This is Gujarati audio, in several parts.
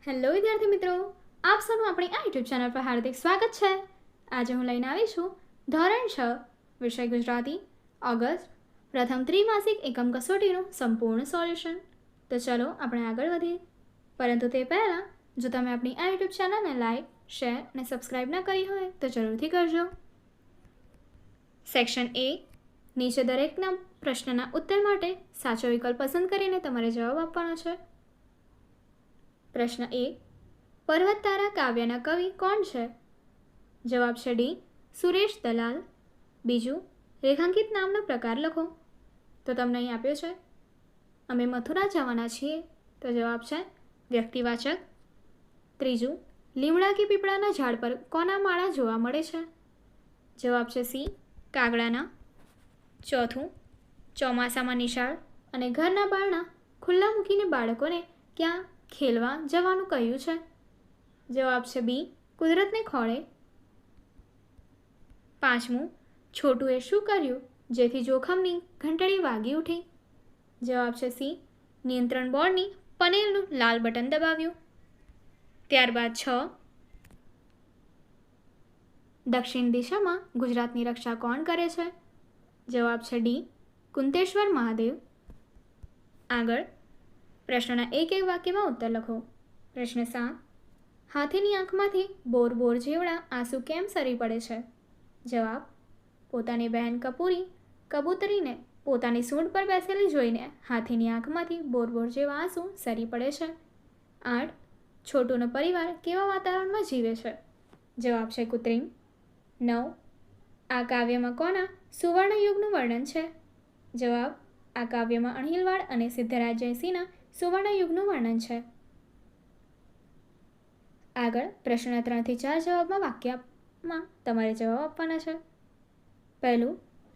હેલો વિદ્યાર્થી મિત્રો, આપ સૌનું આપણી આ યુટ્યુબ ચેનલ પર હાર્દિક સ્વાગત છે. આજે હું લઈને આવી છું ધોરણ 6 વિષય ગુજરાતી ઓગસ્ટ પ્રથમ ત્રિમાસિક એકમ કસોટીનું સંપૂર્ણ સોલ્યુશન. તો ચલો આપણે આગળ વધીએ. પરંતુ તે પહેલાં જો તમે આપણી આ યુટ્યુબ ચેનલને લાઈક, શેર અને સબસ્ક્રાઈબ ન કરી હોય તો જરૂરથી કરજો. સેક્શન A, નીચે દરેકના પ્રશ્નના ઉત્તર માટે સાચો વિકલ્પ પસંદ કરીને તમારે જવાબ આપવાનો છે. પ્રશ્ન 1, પર્વત તારા કાવ્યના કવિ કોણ છે? જવાબ છે ડી, સુરેશ દલાલ. બીજું, રેખાંકિત નામનો પ્રકાર લખો. તો તમને અહીં આપ્યો છે અમે મથુરા જવાના છીએ. તો જવાબ છે વ્યક્તિવાચક. ત્રીજું, લીમડા કે પીપળાના ઝાડ પર કોના માળા જોવા મળે છે? જવાબ છે સી, કાગડાના. ચોથું, ચોમાસામાં નિશાળ અને ઘરના બારણા ખુલ્લા મૂકીને બાળકોને ક્યાં ખેલવા જવાનું કહ્યું છે? જવાબ છે બી, કુદરતને ખોળે. પાંચમું, છોટુએ શું કર્યું જેથી જોખમની ઘંટડી વાગી ઉઠી? જવાબ છે સી, નિયંત્રણ બોર્ડની પનેલનું લાલ બટન દબાવ્યું. ત્યારબાદ 6, દક્ષિણ દિશામાં ગુજરાતની રક્ષા કોણ કરે છે? જવાબ છે ડી, કુંતેશ્વર મહાદેવ. આગળ પ્રશ્નના એક વાક્યમાં ઉત્તર લખો. પ્રશ્ન 7, હાથીની આંખમાંથી બોર બોર જેવડા આંસુ કેમ સરી પડે છે? જવાબ, પોતાની બહેન કબૂતરીને પોતાની સૂંઢ પર બેસેલી જોઈને હાથીની આંખમાંથી બોર બોર જેવા આંસુ સરી પડે છે. 8, છોટુનો પરિવાર કેવા વાતાવરણમાં જીવે છે? જવાબ છે કૃત્રિમ. 9, આ કાવ્યમાં કોના સુવર્ણયુગનું વર્ણન છે? જવાબ, આ કાવ્યમાં અણહિલવાડ અને સિદ્ધરાજ જયસિંહના સુવર્ણયુગનું વર્ણન છે. આગળ પ્રશ્ન 3 થી 4 જવાબમાં વાક્યમાં તમારે જવાબ આપવાના છે. પહેલું,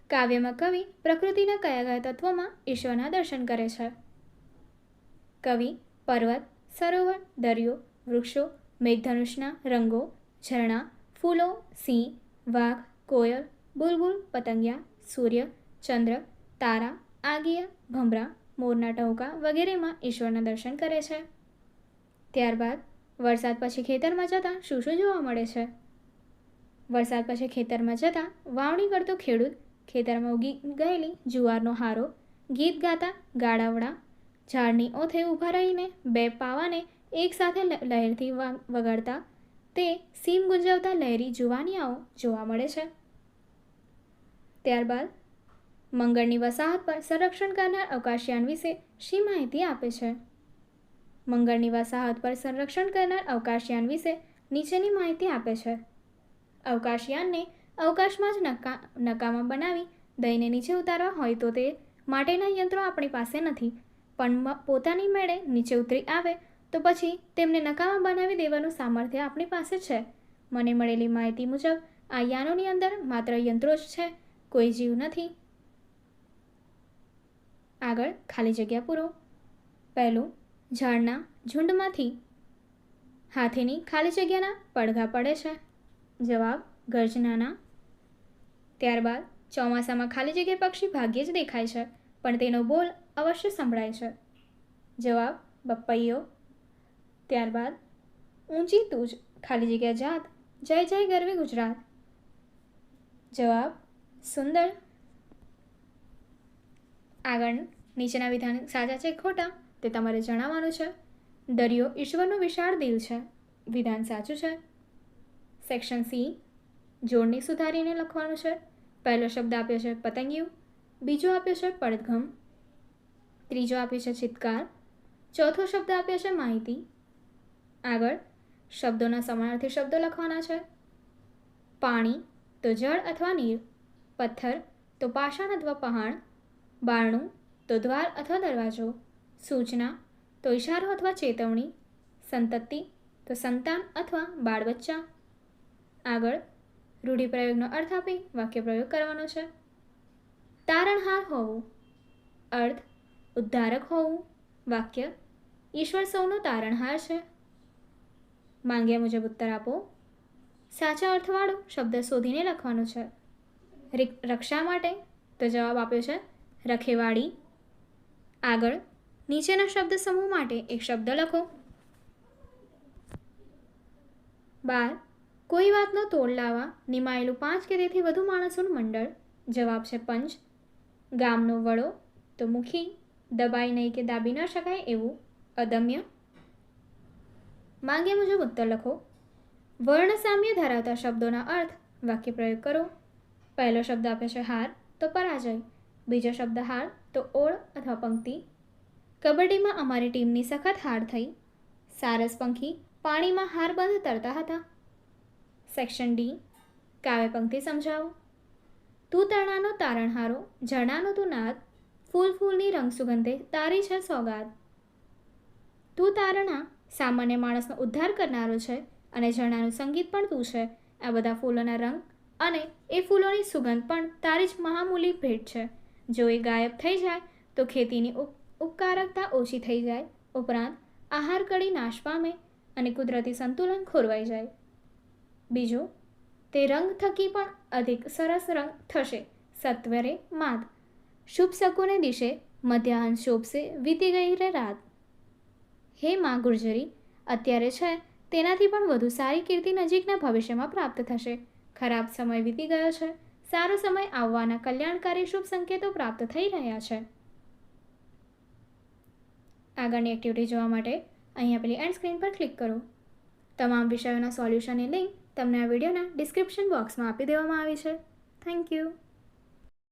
કાવ્યમાં કવિ પ્રકૃતિના કયા કયા તત્વોમાં ઈશ્વરના દર્શન કરે છે? કવિ પર્વત, સરોવર, દરિયો, વૃક્ષો, મેઘધનુષના રંગો, ઝરણા, ફૂલો, સિંહ, વાઘ, કોયલ, બુલબુલ, પતંગિયા, સૂર્ય, ચંદ્ર, તારા, આગિયા, ભમરા, મોરના ટહુકા વગેરેમાં ઈશ્વરના દર્શન કરે છે. ત્યારબાદ વરસાદ પછી ખેતરમાં જતાં શું શું જોવા મળે છે? વરસાદ પછી ખેતરમાં જતાં વાવણી કરતો ખેડૂત, ખેતરમાં ઉગી ગયેલી જુવારનો હારો, ગીત ગાતા ગાડાવડા, ઝાડની ઓથે ઊભા રહીને બે પાવાને એકસાથે લહેરથી વગાડતા તે સીમ ગુંજવતા લહેરી જુવાનિયાઓ જોવા મળે છે. ત્યારબાદ મંગળની વસાહત પર સંરક્ષણ કરનાર અવકાશયાન વિશે શી માહિતી આપે છે? મંગળની વસાહત પર સંરક્ષણ કરનાર અવકાશયાન વિશે નીચેની માહિતી આપે છે. અવકાશયાનને અવકાશમાં જ નકામા બનાવી દઈને નીચે ઉતારવા હોય તો તે માટેના યંત્રો આપણી પાસે નથી, પણ પોતાની મેળે નીચે ઉતરી આવે તો પછી તેમને નકામા બનાવી દેવાનું સામર્થ્ય આપણી પાસે છે. મને મળેલી માહિતી મુજબ આ યાનોની અંદર માત્ર યંત્રો જ છે, કોઈ જીવ નથી. આગળ ખાલી જગ્યા પૂરો. પહેલું, ઝાડના ઝુંડમાંથી હાથીની ખાલી જગ્યાના પડઘા પડે છે. જવાબ, ગર્જનાના. ત્યારબાદ ચોમાસામાં ખાલી જગ્યા પક્ષી ભાગ્યે જ દેખાય છે, પણ તેનો બોલ અવશ્ય સંભળાય છે. જવાબ, બપૈયો. ત્યારબાદ ઊંચી તુજ ખાલી જગ્યા જાત જય જય ગરવી ગુજરાત. જવાબ, સુંદર. આગળ નીચેના વિધાન સાચા છે ખોટા તે તમારે જણાવવાનું છે. દરિયો ઈશ્વરનું વિશાળ દિલ છે. વિધાન સાચું છે. સેક્શન સી, જોડણી સુધારીને લખવાનું છે. પહેલો શબ્દ આપ્યો છે પતંગિયું, બીજો આપ્યો છે પડઘમ, ત્રીજો આપ્યો છે ચિત્કાર, ચોથો શબ્દ આપ્યો છે માહિતી. આગળ શબ્દોના સમાનાર્થી શબ્દો લખવાના છે. પાણી તો જળ અથવા નીર, પથ્થર તો પાષાણ અથવા પહાણ, બારણું તો દ્વાર અથવા દરવાજો, સૂચના તો ઇશારો અથવા ચેતવણી, સંતતિ તો સંતાન અથવા બાળ બચ્ચા. આગળ રૂઢિપ્રયોગનો અર્થ આપી વાક્ય પ્રયોગ કરવાનો છે. તારણહાર હોવું, અર્થ ઉદ્ધારક હોવું. વાક્ય, ઈશ્વર સૌનો તારણહાર છે. માંગ્યા મુજબ ઉત્તર આપો. સાચા અર્થવાળો શબ્દ શોધીને લખવાનો છે. રક્ષા માટે તો જવાબ આપ્યો છે રખેવાળી. આગળ નીચેના શબ્દ સમૂહ માટે એક શબ્દ લખો. 12. કોઈ વાતનો તોડ લાવવા નિમાયેલું 5 કે તેથી વધુ માણસોનું મંડળ. જવાબ છે પંચ. ગામનો વડો તો મુખી. દબાઈ નહીં કે દાબી ન શકાય એવું અદમ્ય. માંગ્યા મુજબ ઉત્તર લખો. વર્ણ સામ્ય ધરાવતા શબ્દોના અર્થ વાક્ય પ્રયોગ કરો. પહેલો શબ્દ આપે છે હાર તો પરાજય. બીજો શબ્દ હાર તો ઓળ અથવા પંક્તિ. કબડ્ડીમાં અમારી ટીમની સખત હાર થઈ. સારસ પંખી પાણીમાં હાર બંધ તરતા હતા. Section D. કાવ્ય પંક્તિ સમજાવો. તું તરણાનો તારણહારો, ઝરણાનો તું નાદ, ફૂલ ફૂલની રંગ સુગંધે તારી છે સોગાદ. તું તારણા સામાન્ય માણસનો ઉદ્ધાર કરનારો છે અને ઝરણાનું સંગીત પણ તું છે. આ બધા ફૂલોના રંગ અને એ ફૂલોની સુગંધ પણ તારી જ મહામૂલી ભેટ છે. જો એ ગાયબ થઈ જાય તો ખેતીની ઉપકારકતા ઓછી થઈ જાય, ઉપરાંત આહાર કડી નાશ પામે અને કુદરતી સંતુલન ખોરવાઈ જાય. બીજું, તે રંગ થકી પણ અધિક સરસ રંગ થશે. સત્વરે માદ. શુભ શકુને દિશે મધ્યાહન શોભશે વીતી ગઈ રે રાત. હે માં ગુર્જરી, અત્યારે છે તેનાથી પણ વધુ સારી કીર્તિ નજીકના ભવિષ્યમાં પ્રાપ્ત થશે. ખરાબ સમય વીતી ગયો છે, સારો સમય આવવાના કલ્યાણકારી શુભ સંકેતો પ્રાપ્ત થઈ રહ્યા છે. આગળની એક્ટિવિટી જોવા માટે અહીં આપેલી એન્ડ સ્ક્રીન પર ક્લિક કરો. તમામ વિષયોના સોલ્યુશનની લિંક તમને આ વિડીયોના ડિસ્ક્રિપ્શન બોક્સમાં આપી દેવામાં આવી છે. Thank you.